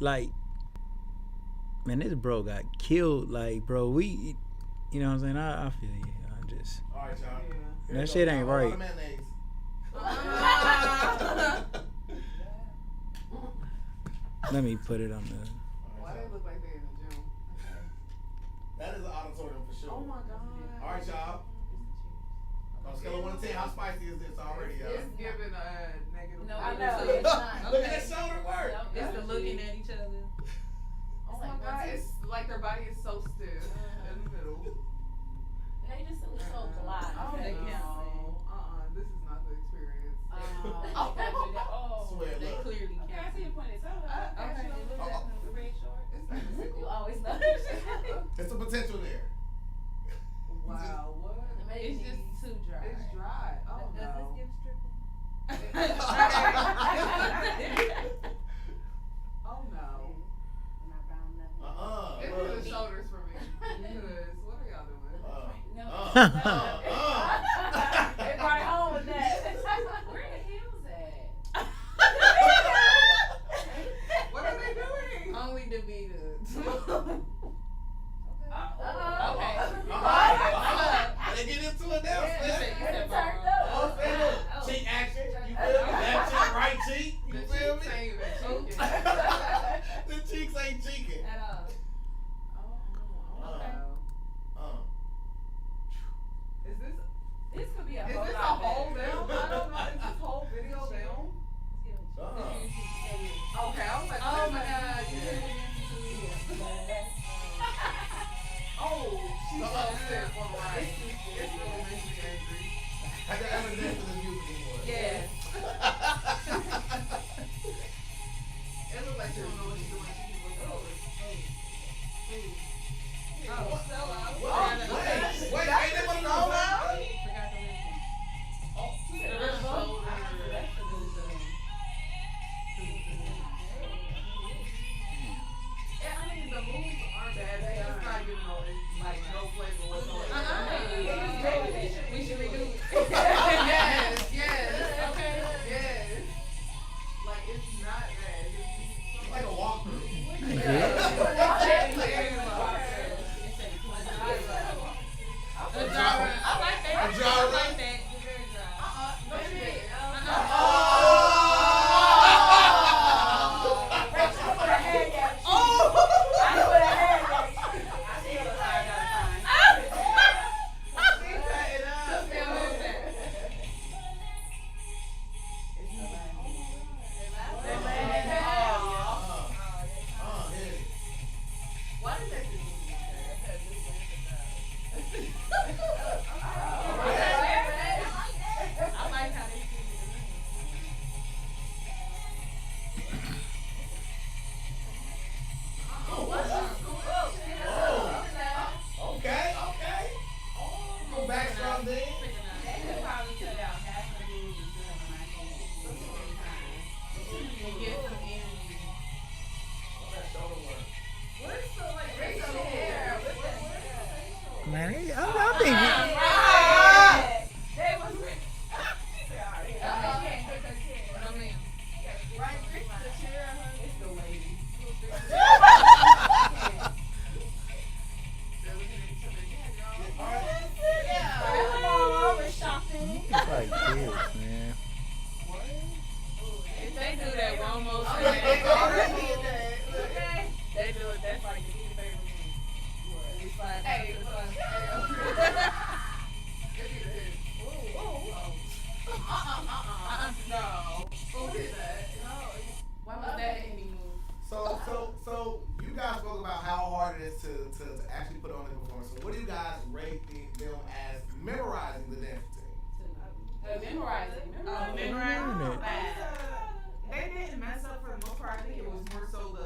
like, man, this bro got killed. Like, bro, you know what I'm saying? I feel you. I just. all right, y'all. Yeah. That shit ain't right. Let me put it on the. Why they look like they in the gym? That is an auditorium for sure. Oh my god. All right, y'all. On a scale of 1 to 10, how spicy is this already, y'all? It's giving a negative. No, five. I know. It's not. Look at that shoulder work. It's the looking at each other. Oh my god, it's like their body is so stiff in the middle. They just look so glide. Oh They no. can't This is not the experience. Swear, They look. clearly Okay, I can't see your point. It's over. Okay, look at the red short. It's like a You sickle. always know. They brought it home with that. Where the hell's that? What are they doing? Only the Beanut. Okay. They get into it now. You said Turned bar. Oh, feel it. Cheek action. You feel me? Left cheek, right cheek. You feel me? The cheeks ain't cheeking. At all. Okay. Is this This could be a is whole this a lot whole better. film? I don't know. Is this whole video film? Okay, I was like, Oh my God. You did oh, she's upset for the ride. It's really makes me angry. I got evidence for this music anymore. Yes. It looks like she don't know what she's doing. She keeps looking over. Oh, solo. Wait, ain't that what Solo? Forgot the Yeah, I mean, the moves aren't bad. They just not giving no flavor whatsoever. We should redo it. Yes, yes. Okay. Yes. Like, it's not bad. It's like a walkthrough. I like that. I like that. Okay. Go back from there. They could probably cut out half of the moves instead of my And get some energy. That shoulder work. Where's the, like, facial hair? Man, I think They was No, ma'am. Right next to the chair. It's the lady. They're looking at each other. it's like kids, man. If they do that one more thing, they do it. That's like the favorite thing. It's like, hey, No. Who did that? why was that any move? So you guys spoke about how hard it is to actually put on the performance. So what do you guys rate them as memorizing the dance routine? Memorizing. Memorizing. They didn't mess up for the most part. I think it was more so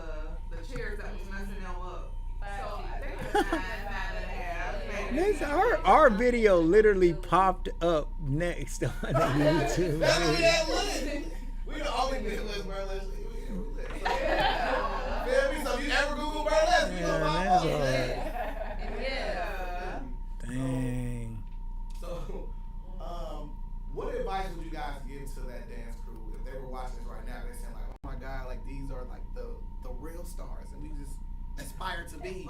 the chairs that was messing them up. So they were 9.5. This, our video literally popped up next on the YouTube. That's what that lit. We the only Midwest burlesque. We lit. Feel me? So if you ever Google burlesque, you gonna pop that's up. hard. Yeah. Dang. So, what advice would you guys give to that dance crew if they were watching this right now? They're saying like, "Oh my God, like these are like the real stars, and we just aspire to be."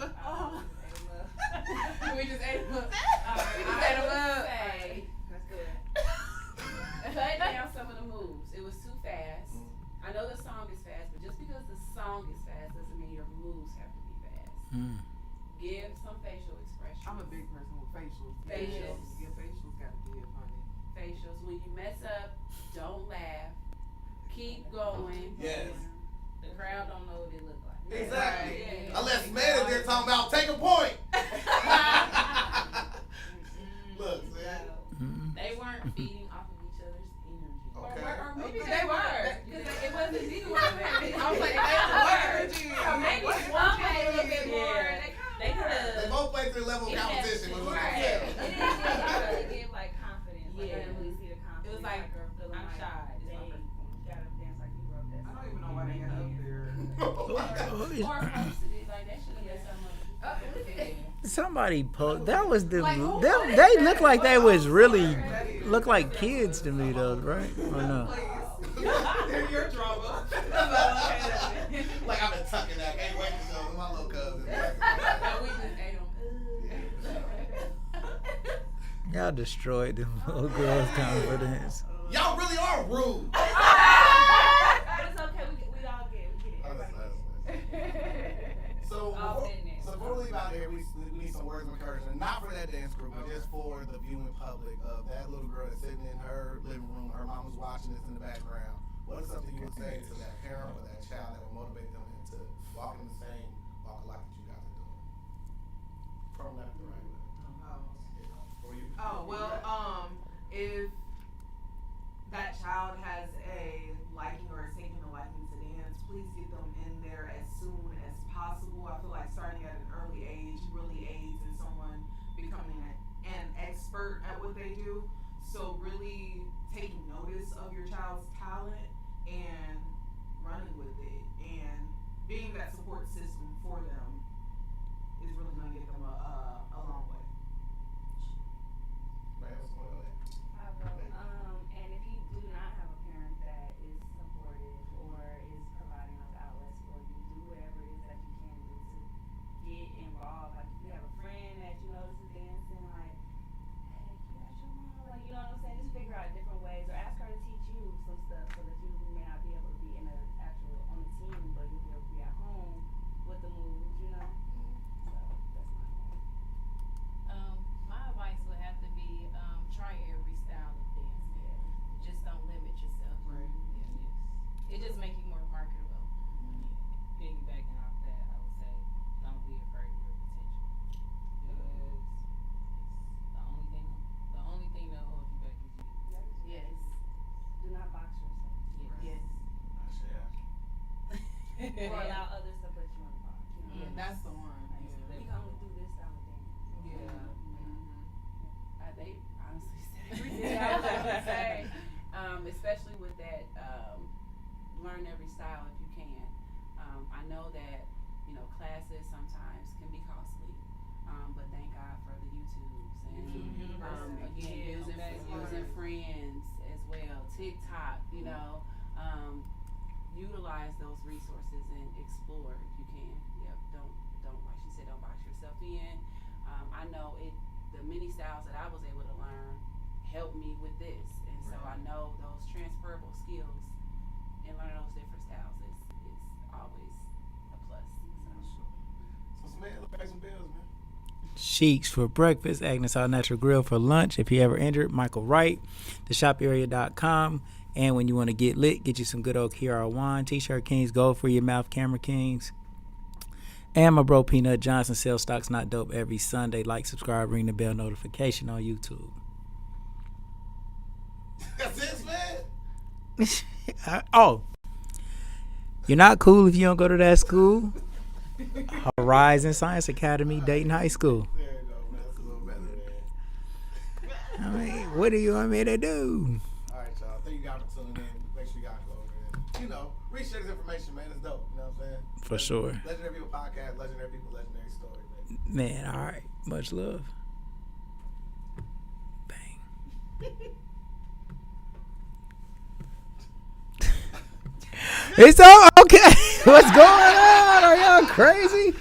We just ate them up. That's good. Cut down some of the moves. It was too fast. I know the song is fast, but just because the song is fast doesn't mean your moves have to be fast. Give some facial expression. I'm a big person with facials. Facials. Your facials gotta give, honey. Facials. When you mess up, don't laugh. Keep going. Yes. The crowd don't know what it look like. Exactly. Yeah. Unless SMED is there talking about take a point. Look, man. They weren't feeding off of each other's energy. Okay. Or maybe Okay, they they were. were. Because it wasn't neither one of them. I was like, they were. So maybe one had a little bit more. They could They have. both play to the level of It has- competition. Was what right. I'm It saying. didn't really give like confidence. Like, I Yeah. didn't really see the confidence. It was like, girl feeling I'm like shy. It's they my first performance. gotta dance like you wrote that. I don't even know why they got up there. Oh my God. Or posted it. Like, that should have been something. So somebody that was the they looked like they was really look like kids to me though, right? Or no? They're your drama. Like I've been tucking that. Ain't waiting to show my little cousin. We just ate them. Y'all destroyed them little girls' confidence. Y'all really are rude. But it's okay. We all get it. Everybody get it. So All been there. before we leave out here, we need some words of encouragement, not for that dance group, but just for the viewing public of that little girl that's sitting in her living room. Her mom was watching this in the background. What is something you would say to that parent or that child that would motivate them into walking in the same walk of life that you guys are doing? From left to right. For you. If that child has a liking or is taking a liking to dance, please get them in there as soon as possible. I feel like starting at an early age really aids in someone becoming an expert at what they do. So really taking notice of your child's talent and running with it and being that support system for them is really going to get them a long way. And if you do not have a parent that is supportive or is providing those outlets for you, do whatever it is that you can do to get involved. Like if you have a friend that you notice is dancing, like, hey, can you ask your mom? Like, you know what I'm saying? Just figure out different ways or ask her to teach you some stuff so that you may not be able to be in a actual on the team, but you'll be able to be at home with the moves, you know? So that's my thing. My advice would have to be try every style of dance. Just don't limit yourself. Right. It just makes you more marketable. Piggybacking off that, I would say don't be afraid of your potential. Because the only thing that'll hold you back is you. Yes. Do not box yourself. Yes. Or allow others to put you in the box. You know? That's the one. Like, you can only do this style of dance. They honestly said everything I was going to say, especially with that, learn every style if you can. I know that, classes sometimes can be costly, but thank God for the YouTubes and, again, using friends as well, TikTok, utilize those resources and explore if you can. Yep, don't like she said, don't box yourself in. I know the many styles that I was able to learn helped me with this, and so I know those transferable skills and learning those different styles is always a plus. So SMED, let's pay some bills, man. Sheiks for breakfast, Agnes All Natural Grill for lunch. If you ever injured, Michael Wright, theshoparea.com. And when you want to get lit, get you some good old Kiara wine, T-shirt Kings, gold for your mouth, Camera Kings. And my bro Peanut Johnson sells stocks not dope every Sunday. Like, subscribe, ring the bell notification on YouTube. That's it, man. Oh, you're not cool if you don't go to that school. Horizon Science Academy, Dayton High School. There you go, man. That's a little better, man. I mean, what do you want me to do? All right, y'all. Thank you guys for tuning in. Make sure you guys go over there. Reshare this information, man. It's dope. You know what I'm saying? For sure. Legendary People Podcast, Legendary People, Legendary Story, baby. Man, all right. Much love. Bang. It's all okay. What's going on? Are y'all crazy?